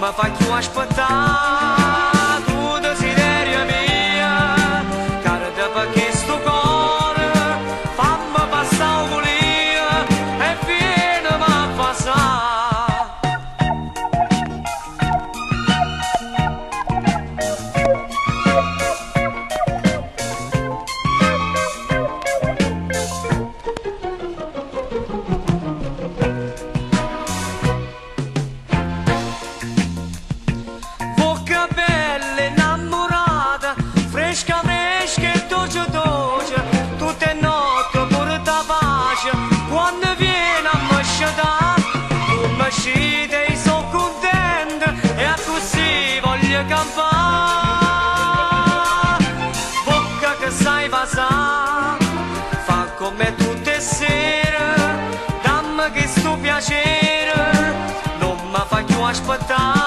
mi fai più aspettare, tu desiderio mia, cara te perché sto cuore, fammi passare un volia e vieni a passare. Fresca, fresca e dolce, dolce, tutte notte pure da pace, quando viene a me sciatare, tu mi sciti e sono contenta e così voglio campare. Bocca che sai passare, fa come tutte le sere, dammi che sto piacere, non mi fai più aspettare.